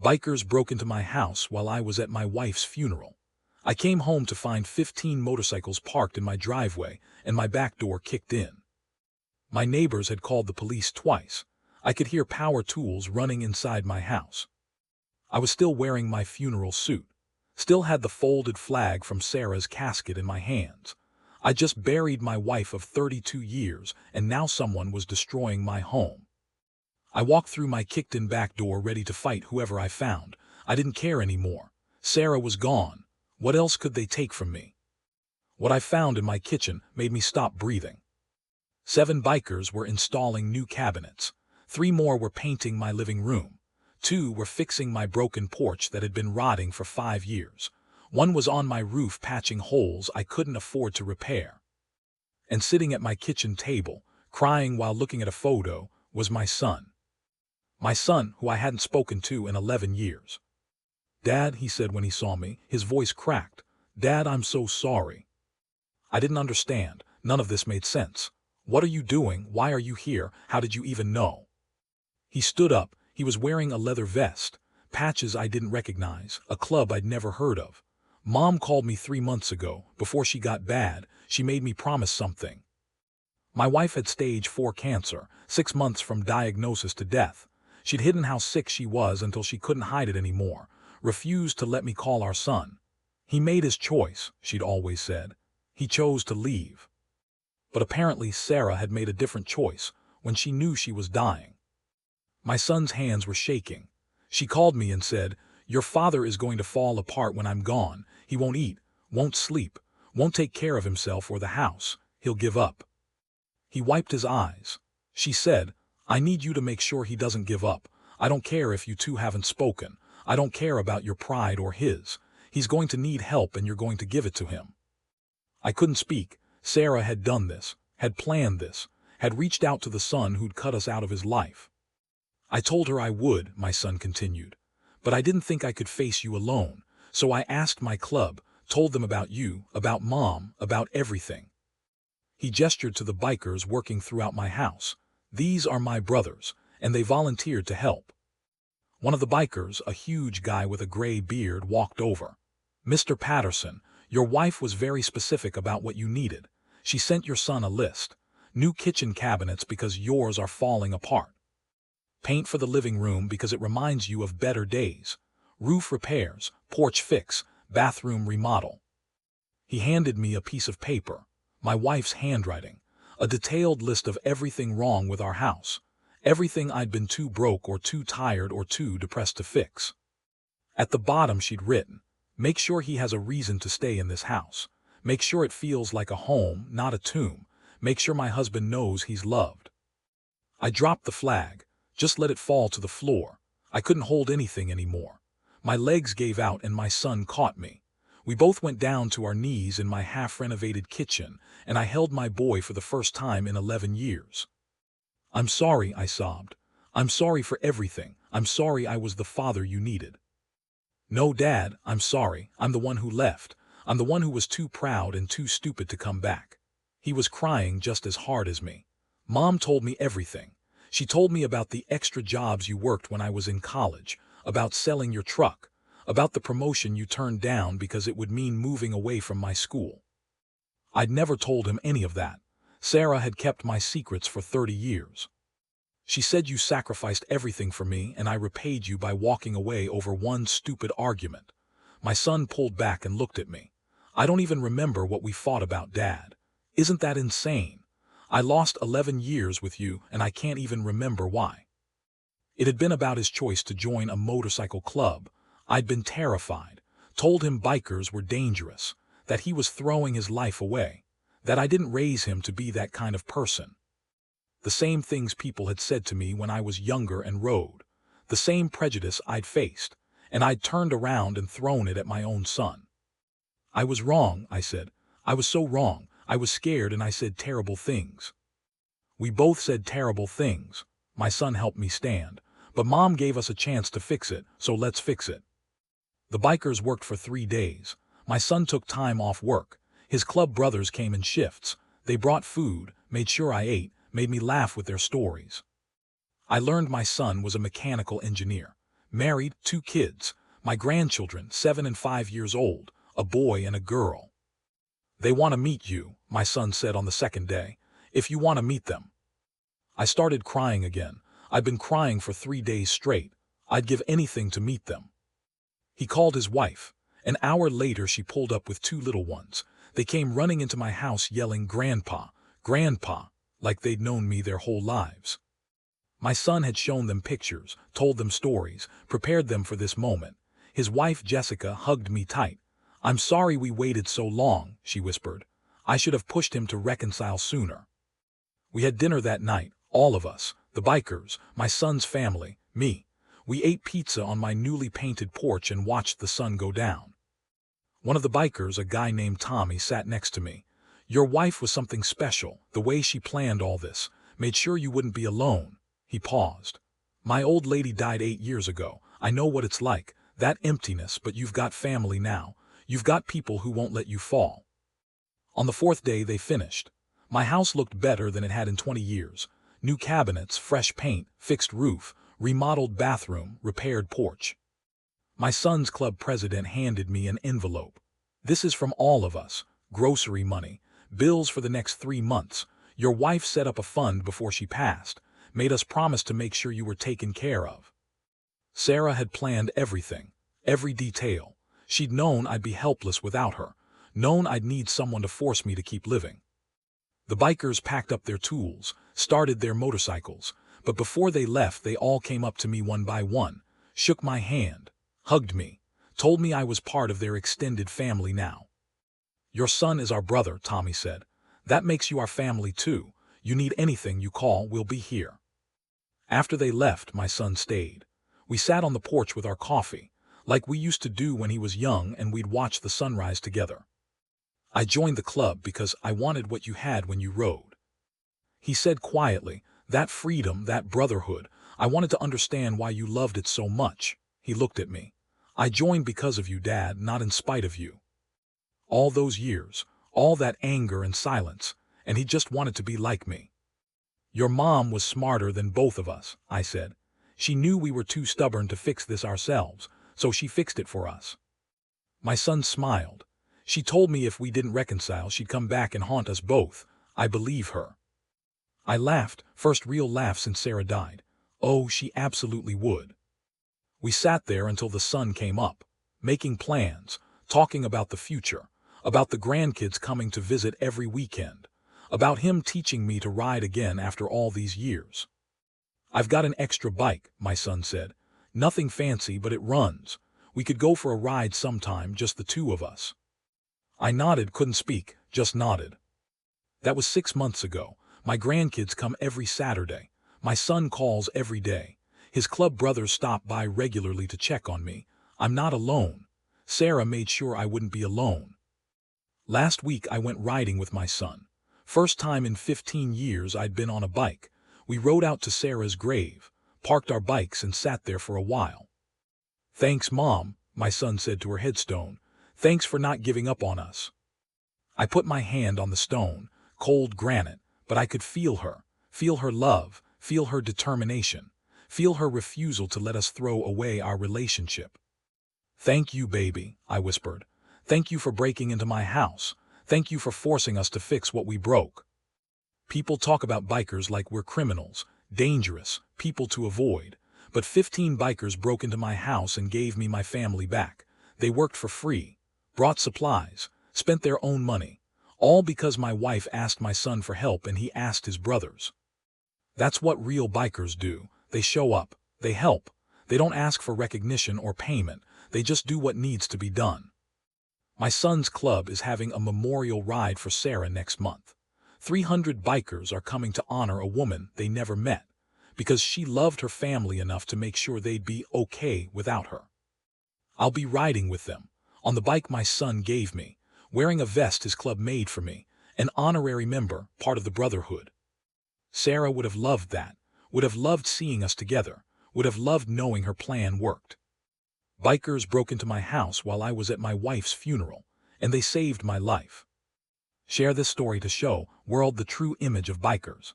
Bikers broke into my house while I was at my wife's funeral. I came home to find 15 motorcycles parked in my driveway and my back door kicked in. My neighbors had called the police twice. I could hear power tools running inside my house. I was still wearing my funeral suit. Still had the folded flag from Sarah's casket in my hands. I just buried my wife of 32 years, and now someone was destroying my home. I walked through my kicked-in back door ready to fight whoever I found. I didn't care anymore. Sarah was gone. What else could they take from me? What I found in my kitchen made me stop breathing. 7 bikers were installing new cabinets. 3 more were painting my living room. 2 were fixing my broken porch that had been rotting for 5 years. 1 was on my roof patching holes I couldn't afford to repair. And sitting at my kitchen table, crying while looking at a photo, was my son. My son, who I hadn't spoken to in 11 years. "Dad," he said when he saw me, his voice cracked. "Dad, I'm so sorry." I didn't understand. None of this made sense. "What are you doing? Why are you here? How did you even know?" He stood up. He was wearing a leather vest, patches I didn't recognize, a club I'd never heard of. "Mom called me 3 months ago. Before she got bad, she made me promise something." My wife had stage 4 cancer, 6 months from diagnosis to death. She'd hidden how sick she was until she couldn't hide it anymore, refused to let me call our son. He made his choice, she'd always said. He chose to leave. But apparently Sarah had made a different choice when she knew she was dying. My son's hands were shaking. She called me and said, "Your father is going to fall apart when I'm gone. He won't eat, won't sleep, won't take care of himself or the house. He'll give up." He wiped his eyes. She said, "I need you to make sure he doesn't give up. I don't care if you two haven't spoken. I don't care about your pride or his. He's going to need help and you're going to give it to him." I couldn't speak. Sarah had done this, had planned this, had reached out to the son who'd cut us out of his life. "I told her I would," my son continued. "But I didn't think I could face you alone. So I asked my club, told them about you, about Mom, about everything." He gestured to the bikers working throughout my house. "These are my brothers, and they volunteered to help." One of the bikers, a huge guy with a gray beard, walked over. "Mr. Patterson, your wife was very specific about what you needed. She sent your son a list. New kitchen cabinets because yours are falling apart. Paint for the living room because it reminds you of better days. Roof repairs, porch fix, bathroom remodel." He handed me a piece of paper, my wife's handwriting, a detailed list of everything wrong with our house, everything I'd been too broke or too tired or too depressed to fix. At the bottom she'd written, "Make sure he has a reason to stay in this house. Make sure it feels like a home, not a tomb. Make sure my husband knows he's loved." I dropped the flag, just let it fall to the floor. I couldn't hold anything anymore. My legs gave out and my son caught me. We both went down to our knees in my half-renovated kitchen, and I held my boy for the first time in 11 years. "I'm sorry," I sobbed. "I'm sorry for everything. I'm sorry I was the father you needed." "No, Dad, I'm sorry. I'm the one who left. I'm the one who was too proud and too stupid to come back." He was crying just as hard as me. "Mom told me everything. She told me about the extra jobs you worked when I was in college, about selling your truck, about the promotion you turned down because it would mean moving away from my school." I'd never told him any of that. Sarah had kept my secrets for 30 years. "She said you sacrificed everything for me and I repaid you by walking away over one stupid argument." My son pulled back and looked at me. "I don't even remember what we fought about, Dad. Isn't that insane? I lost 11 years with you and I can't even remember why." It had been about his choice to join a motorcycle club. I'd been terrified, told him bikers were dangerous, that he was throwing his life away, that I didn't raise him to be that kind of person. The same things people had said to me when I was younger and rode, the same prejudice I'd faced, and I'd turned around and thrown it at my own son. "I was wrong," I said. "I was so wrong. I was scared and I said terrible things." We both said terrible things. My son helped me stand. But Mom gave us a chance to fix it, so let's fix it. The bikers worked for 3 days. My son took time off work. His club brothers came in shifts. They brought food, made sure I ate, made me laugh with their stories. I learned my son was a mechanical engineer. married, 2 kids, my grandchildren, 7 and 5 years old, a boy and a girl. They want to meet you, my son said on the second day, if you want to meet them. I started crying again. I'd been crying for 3 days straight. I'd give anything to meet them. He called his wife. An hour later she pulled up with 2 little ones. They came running into my house yelling, "Grandpa, Grandpa," like they'd known me their whole lives. My son had shown them pictures, told them stories, prepared them for this moment. His wife Jessica hugged me tight. "I'm sorry we waited so long," she whispered. "I should have pushed him to reconcile sooner." We had dinner that night, all of us, the bikers, my son's family, me. We ate pizza on my newly painted porch and watched the sun go down. One of the bikers, a guy named Tommy, sat next to me. "Your wife was something special, the way she planned all this, made sure you wouldn't be alone." He paused. "My old lady died 8 years ago. I know what it's like, that emptiness, but you've got family now. You've got people who won't let you fall." On the 4th day they finished. My house looked better than it had in 20 years. New cabinets, fresh paint, fixed roof, remodeled bathroom, repaired porch. My son's club president handed me an envelope. "This is from all of us. Grocery money, bills for the next 3 months. Your wife set up a fund before she passed, made us promise to make sure you were taken care of." Sarah had planned everything, every detail. She'd known I'd be helpless without her, known I'd need someone to force me to keep living. The bikers packed up their tools, started their motorcycles, but before they left they all came up to me one by one, shook my hand, hugged me, told me I was part of their extended family now. "Your son is our brother," Tommy said. "That makes you our family too. You need anything, you call, we'll be here." After they left, my son stayed. We sat on the porch with our coffee, like we used to do when he was young, and we'd watch the sunrise together. "I joined the club because I wanted what you had when you rode," he said quietly. "That freedom, that brotherhood. I wanted to understand why you loved it so much." He looked at me. "I joined because of you, Dad, not in spite of you." All those years, all that anger and silence, and he just wanted to be like me. "Your mom was smarter than both of us," I said. "She knew we were too stubborn to fix this ourselves, so she fixed it for us." My son smiled. "She told me if we didn't reconcile she'd come back and haunt us both. I believe her." I laughed, first real laugh since Sarah died. Oh, she absolutely would. We sat there until the sun came up, making plans, talking about the future, about the grandkids coming to visit every weekend, about him teaching me to ride again after all these years. "I've got an extra bike," my son said. "Nothing fancy, but it runs. We could go for a ride sometime, just the 2 of us." I nodded, couldn't speak, just nodded. That was 6 months ago. My grandkids come every Saturday. My son calls every day. His club brothers stop by regularly to check on me. I'm not alone. Sarah made sure I wouldn't be alone. Last week I went riding with my son. First time in 15 years I'd been on a bike. We rode out to Sarah's grave, parked our bikes and sat there for a while. "Thanks, Mom," my son said to her headstone. "Thanks for not giving up on us." I put my hand on the stone, cold granite, but I could feel her love, feel her determination, feel her refusal to let us throw away our relationship. "Thank you, baby," I whispered. "Thank you for breaking into my house. Thank you for forcing us to fix what we broke." People talk about bikers like we're criminals, dangerous, people to avoid. But 15 bikers broke into my house and gave me my family back. They worked for free, brought supplies, spent their own money, all because my wife asked my son for help and he asked his brothers. That's what real bikers do. They show up, they help. They don't ask for recognition or payment, they just do what needs to be done. My son's club is having a memorial ride for Sarah next month. 300 bikers are coming to honor a woman they never met, because she loved her family enough to make sure they'd be okay without her. I'll be riding with them, on the bike my son gave me, wearing a vest his club made for me, an honorary member, part of the Brotherhood. Sarah would have loved that, would have loved seeing us together, would have loved knowing her plan worked. Bikers broke into my house while I was at my wife's funeral, and they saved my life. Share this story to show world the true image of bikers.